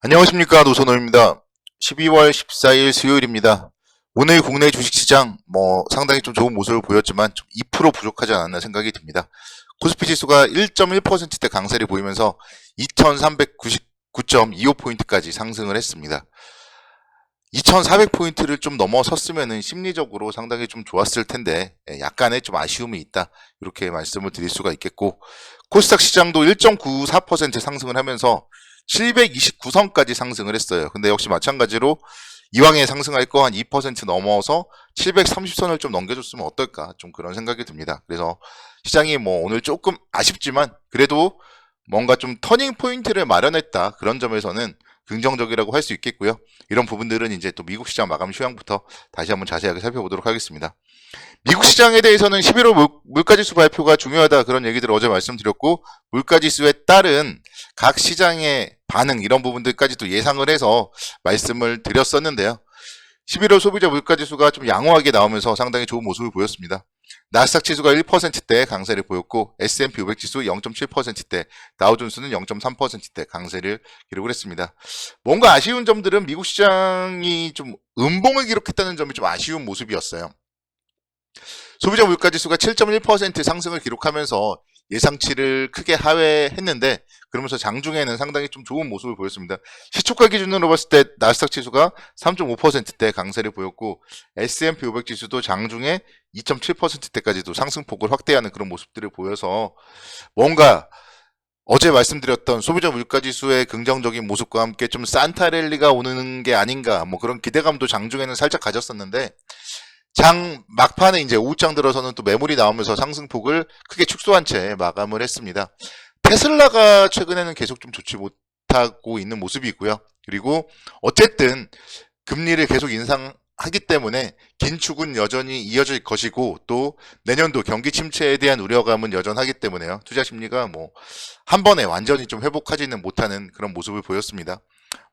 안녕하십니까, 노선호입니다. 12월 14일 수요일입니다. 오늘 국내 주식시장 상당히 좀 좋은 모습을 보였지만 좀 2% 부족하지 않았나 생각이 듭니다. 코스피 지수가 1.1%대 강세를 보이면서 2399.25포인트까지 상승을 했습니다. 2400포인트를 좀 넘어섰으면 심리적으로 상당히 좀 좋았을 텐데 약간의 좀 아쉬움이 있다, 이렇게 말씀을 드릴 수가 있겠고, 코스닥 시장도 1.94% 상승을 하면서 729선까지 상승을 했어요. 근데 역시 마찬가지로 이왕에 상승할 거 한 2% 넘어서 730선을 좀 넘겨줬으면 어떨까, 좀 그런 생각이 듭니다. 그래서 시장이 오늘 조금 아쉽지만 그래도 뭔가 좀 터닝 포인트를 마련했다, 그런 점에서는 긍정적이라고 할 수 있겠고요. 이런 부분들은 이제 또 미국 시장 마감 휴양부터 다시 한번 자세하게 살펴보도록 하겠습니다. 미국 시장에 대해서는 11월 물가지수 발표가 중요하다, 그런 얘기들을 어제 말씀드렸고, 물가지수에 따른 각 시장의 반응, 이런 부분들까지도 예상을 해서 말씀을 드렸었는데요. 11월 소비자 물가지수가 좀 양호하게 나오면서 상당히 좋은 모습을 보였습니다. 나스닥 지수가 1%대 강세를 보였고, S&P 500 지수 0.7%대, 다우존스는 0.3%대 강세를 기록을 했습니다. 뭔가 아쉬운 점들은 미국 시장이 좀 음봉을 기록했다는 점이 좀 아쉬운 모습이었어요. 소비자 물가지수가 7.1% 상승을 기록하면서 예상치를 크게 하회했는데, 그러면서 장중에는 상당히 좀 좋은 모습을 보였습니다. 시초가 기준으로 봤을 때 나스닥 지수가 3.5%대 강세를 보였고, S&P 500 지수도 장중에 2.7%대까지도 상승폭을 확대하는 그런 모습들을 보여서 뭔가 어제 말씀드렸던 소비자 물가지수의 긍정적인 모습과 함께 좀 산타랠리가 오는 게 아닌가, 그런 기대감도 장중에는 살짝 가졌었는데, 장 막판에 이제 오후장 들어서는 또 매물이 나오면서 상승폭을 크게 축소한 채 마감을 했습니다. 테슬라가 최근에는 계속 좀 좋지 못하고 있는 모습이 있고요. 그리고 어쨌든 금리를 계속 인상하기 때문에 긴축은 여전히 이어질 것이고, 또 내년도 경기 침체에 대한 우려감은 여전하기 때문에요. 투자 심리가 한 번에 완전히 좀 회복하지는 못하는 그런 모습을 보였습니다.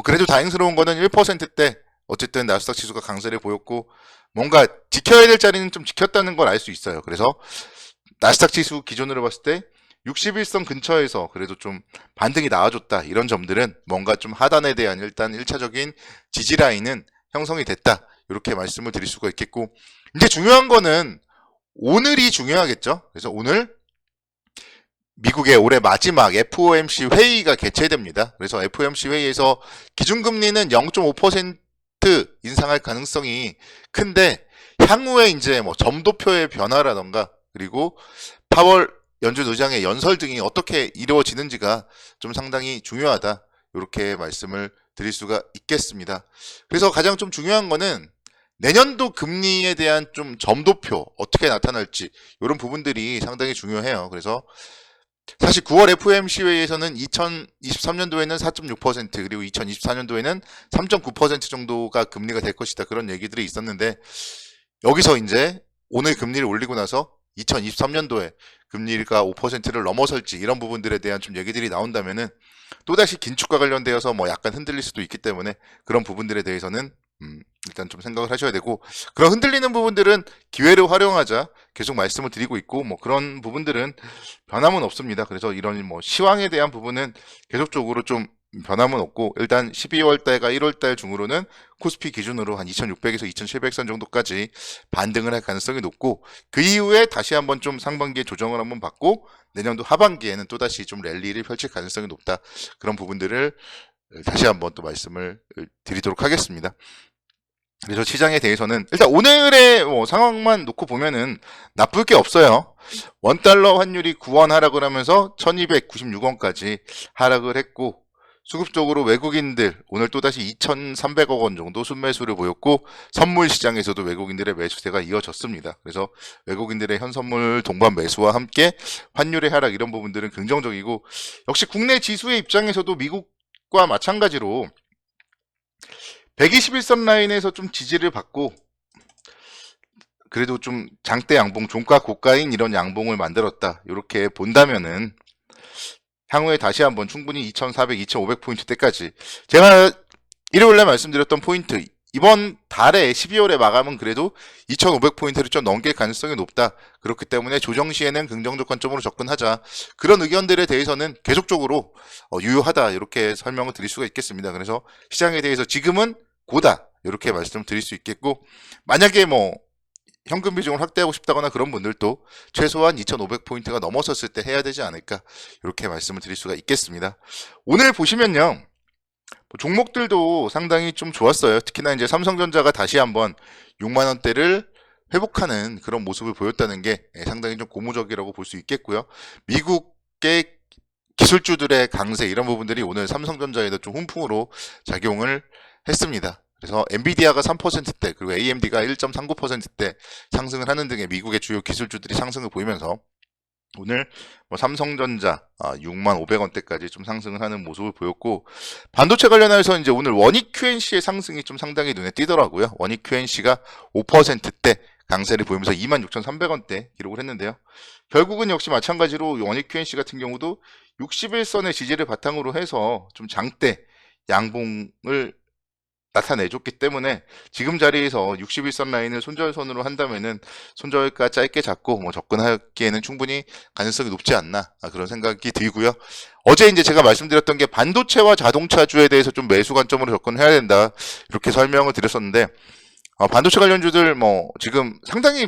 그래도 다행스러운 거는 1%대 어쨌든 나스닥 지수가 강세를 보였고, 뭔가 지켜야 될 자리는 좀 지켰다는 걸 알 수 있어요. 그래서 나스닥 지수 기준으로 봤을 때 61선 근처에서 그래도 좀 반등이 나와줬다, 이런 점들은 뭔가 좀 하단에 대한 일단 1차적인 지지 라인은 형성이 됐다, 이렇게 말씀을 드릴 수가 있겠고, 이제 중요한 거는 오늘이 중요하겠죠. 그래서 오늘 미국의 올해 마지막 FOMC 회의가 개최됩니다. 그래서 FOMC 회의에서 기준금리는 0.5% 인상할 가능성이 큰데, 향후에 이제 점도표의 변화라던가, 그리고 파월 연준 의장의 연설 등이 어떻게 이루어지는지가 좀 상당히 중요하다, 이렇게 말씀을 드릴 수가 있겠습니다. 그래서 가장 좀 중요한 거는 내년도 금리에 대한 좀 점도표 어떻게 나타날지, 이런 부분들이 상당히 중요해요. 그래서 사실 9월 FOMC 회의에서는 2023년도에는 4.6% 그리고 2024년도에는 3.9% 정도가 금리가 될 것이다, 그런 얘기들이 있었는데, 여기서 이제 오늘 금리를 올리고 나서 2023년도에 금리가 5%를 넘어설지, 이런 부분들에 대한 좀 얘기들이 나온다면은 또다시 긴축과 관련되어서 약간 흔들릴 수도 있기 때문에, 그런 부분들에 대해서는 일단 좀 생각을 하셔야 되고, 그런 흔들리는 부분들은 기회를 활용하자 계속 말씀을 드리고 있고, 그런 부분들은 변함은 없습니다. 그래서 이런 시황에 대한 부분은 계속적으로 좀 변함은 없고, 일단 12월 달과 1월 달 중으로는 코스피 기준으로 한 2600에서 2700선 정도까지 반등을 할 가능성이 높고, 그 이후에 다시 한번 좀 상반기에 조정을 한번 받고, 내년도 하반기에는 또다시 좀 랠리를 펼칠 가능성이 높다, 그런 부분들을 다시 한번 또 말씀을 드리도록 하겠습니다. 그래서 시장에 대해서는 일단 오늘의 상황만 놓고 보면은 나쁠 게 없어요. 원달러 환율이 9원 하락을 하면서 1296원까지 하락을 했고, 수급적으로 외국인들 오늘 또다시 2300억 원 정도 순매수를 보였고, 선물 시장에서도 외국인들의 매수세가 이어졌습니다. 그래서 외국인들의 현선물 동반 매수와 함께 환율의 하락, 이런 부분들은 긍정적이고, 역시 국내 지수의 입장에서도 미국과 마찬가지로 121선 라인에서 좀 지지를 받고, 그래도 좀 장대 양봉, 종가 고가인 이런 양봉을 만들었다, 이렇게 본다면은 향후에 다시 한번 충분히 2400, 2500포인트 때까지, 제가 일요일날 말씀드렸던 포인트 이번 달에 12월에 마감은 그래도 2,500포인트를 좀 넘길 가능성이 높다. 그렇기 때문에 조정 시에는 긍정적 관점으로 접근하자. 그런 의견들에 대해서는 계속적으로 유효하다. 이렇게 설명을 드릴 수가 있겠습니다. 그래서 시장에 대해서 지금은 고다. 이렇게 말씀을 드릴 수 있겠고, 만약에 뭐 현금 비중을 확대하고 싶다거나 그런 분들도 최소한 2,500포인트가 넘어섰을 때 해야 되지 않을까. 이렇게 말씀을 드릴 수가 있겠습니다. 오늘 보시면요. 종목들도 상당히 좀 좋았어요. 특히나 이제 삼성전자가 다시 한번 6만 원대를 회복하는 그런 모습을 보였다는 게 상당히 좀 고무적이라고 볼 수 있겠고요. 미국의 기술주들의 강세 이런 부분들이 오늘 삼성전자에도 좀 훈풍으로 작용을 했습니다. 그래서 엔비디아가 3%대 그리고 AMD가 1.39%대 상승을 하는 등의 미국의 주요 기술주들이 상승을 보이면서 오늘 뭐 삼성전자 6만 500원대까지 좀 상승을 하는 모습을 보였고, 반도체 관련해서 이제 오늘 원익 QNC의 상승이 좀 상당히 눈에 띄더라고요. 원익 QNC가 5%대 강세를 보이면서 26,300원대 기록을 했는데요. 결국은 역시 마찬가지로 원익 QNC 같은 경우도 61선의 지지를 바탕으로 해서 좀 장대 양봉을 나타내줬기 때문에 지금 자리에서 61선 라인을 손절선으로 한다면은 손절가 짧게 잡고 뭐 접근하기에는 충분히 가능성이 높지 않나 그런 생각이 들고요. 어제 이제 제가 말씀드렸던 게 반도체와 자동차주에 대해서 좀 매수 관점으로 접근해야 된다 이렇게 설명을 드렸었는데, 반도체 관련주들 뭐 지금 상당히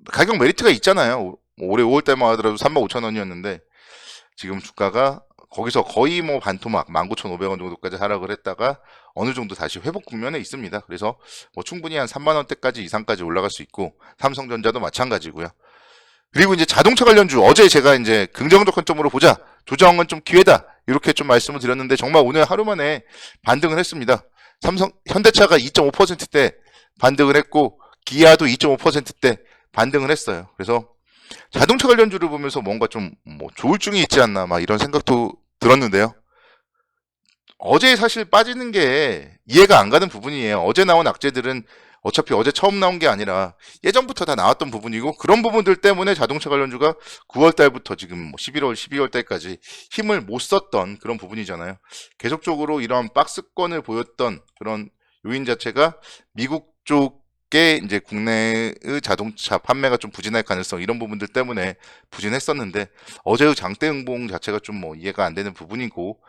가격 메리트가 있잖아요. 올해 5월 달만 하더라도 35,000원이었는데 지금 주가가 거기서 거의 뭐 반토막 19,500원 정도까지 하락을 했다가 어느 정도 다시 회복 국면에 있습니다. 그래서 뭐 충분히 한 3만 원대까지 이상까지 올라갈 수 있고, 삼성전자도 마찬가지고요. 그리고 이제 자동차 관련주 어제 제가 이제 긍정적 관점으로 보자, 조정은 좀 기회다 이렇게 좀 말씀을 드렸는데 정말 오늘 하루 만에 반등을 했습니다. 현대차가 2.5%대 반등을 했고 기아도 2.5%대 반등을 했어요. 그래서 자동차 관련주를 보면서 뭔가 좀 뭐 조울증이 있지 않나 막 이런 생각도 들었는데요. 어제 사실 빠지는 게 이해가 안 가는 부분이에요. 어제 나온 악재들은 어차피 어제 처음 나온 게 아니라 예전부터 다 나왔던 부분이고, 그런 부분들 때문에 자동차 관련주가 9월 달부터 지금 뭐 11월, 12월 달까지 힘을 못 썼던 그런 부분이잖아요. 계속적으로 이런 박스권을 보였던 그런 요인 자체가 미국 쪽에 이제 국내의 자동차 판매가 좀 부진할 가능성 이런 부분들 때문에 부진했었는데, 어제의 장대 응봉 자체가 좀 뭐 이해가 안 되는 부분이고,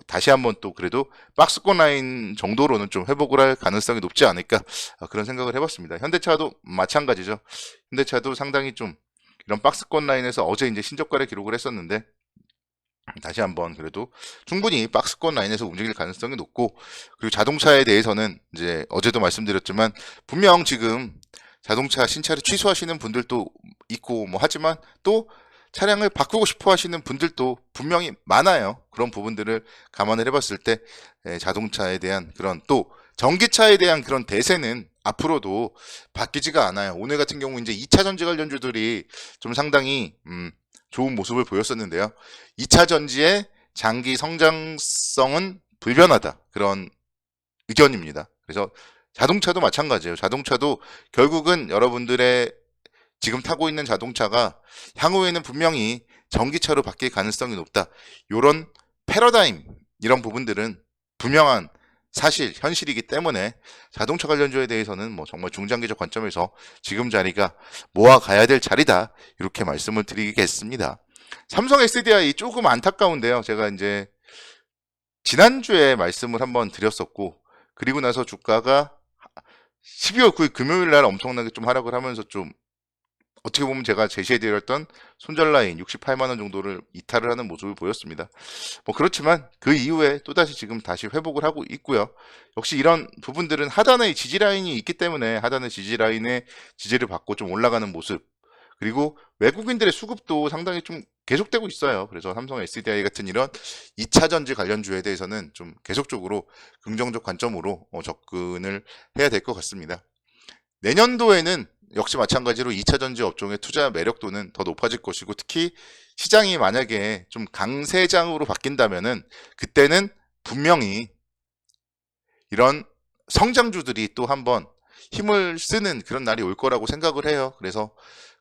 다시 한번 또 그래도 박스권 라인 정도로는 좀 회복을 할 가능성이 높지 않을까 그런 생각을 해봤습니다. 현대차도 마찬가지죠. 현대차도 상당히 좀 이런 박스권 라인에서 어제 이제 신저가를 기록을 했었는데 다시 한번 그래도 충분히 박스권 라인에서 움직일 가능성이 높고, 그리고 자동차에 대해서는 이제 어제도 말씀드렸지만 분명 지금 자동차 신차를 취소하시는 분들도 있고 뭐 하지만 또 차량을 바꾸고 싶어 하시는 분들도 분명히 많아요. 그런 부분들을 감안을 해봤을 때 자동차에 대한 그런, 또 전기차에 대한 그런 대세는 앞으로도 바뀌지가 않아요. 오늘 같은 경우 이제 2차 전지 관련주들이 좀 상당히 좋은 모습을 보였었는데요. 2차 전지의 장기 성장성은 불변하다. 그런 의견입니다. 그래서 자동차도 마찬가지예요. 자동차도 결국은 여러분들의 지금 타고 있는 자동차가 향후에는 분명히 전기차로 바뀔 가능성이 높다. 이런 패러다임, 이런 부분들은 분명한 사실, 현실이기 때문에 자동차 관련주에 대해서는 뭐 정말 중장기적 관점에서 지금 자리가 모아가야 될 자리다. 이렇게 말씀을 드리겠습니다. 삼성 SDI 조금 안타까운데요. 제가 이제 지난주에 말씀을 한번 드렸었고, 그리고 나서 주가가 12월 9일 금요일 날 엄청나게 좀 하락을 하면서 좀 어떻게 보면 제가 제시해드렸던 손절 라인 68만 원 정도를 이탈을 하는 모습을 보였습니다. 뭐 그렇지만 그 이후에 또다시 지금 다시 회복을 하고 있고요. 역시 이런 부분들은 하단의 지지 라인이 있기 때문에 하단의 지지 라인의 지지를 받고 좀 올라가는 모습, 그리고 외국인들의 수급도 상당히 좀 계속되고 있어요. 그래서 삼성 SDI 같은 이런 2차 전지 관련주에 대해서는 좀 계속적으로 긍정적 관점으로 접근을 해야 될 것 같습니다. 내년도에는 역시 마찬가지로 2차 전지 업종의 투자 매력도는 더 높아질 것이고, 특히 시장이 만약에 좀 강세장으로 바뀐다면은 그때는 분명히 이런 성장주들이 또 한번 힘을 쓰는 그런 날이 올 거라고 생각을 해요. 그래서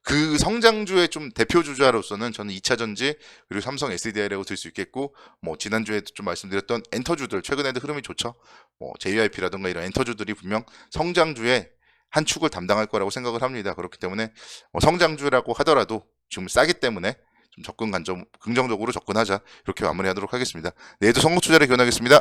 그 성장주의 좀 대표 주자로서는 저는 2차전지 그리고 삼성 SDI라고 들 수 있겠고, 뭐 지난주에도 좀 말씀드렸던 엔터주들 최근에도 흐름이 좋죠. 뭐 JYP라든가 이런 엔터주들이 분명 성장주의 한 축을 담당할 거라고 생각을 합니다. 그렇기 때문에 성장주라고 하더라도 지금 싸기 때문에 좀 접근 관점 긍정적으로 접근하자, 이렇게 마무리하도록 하겠습니다. 내일도 선거 투자를 기원하겠습니다.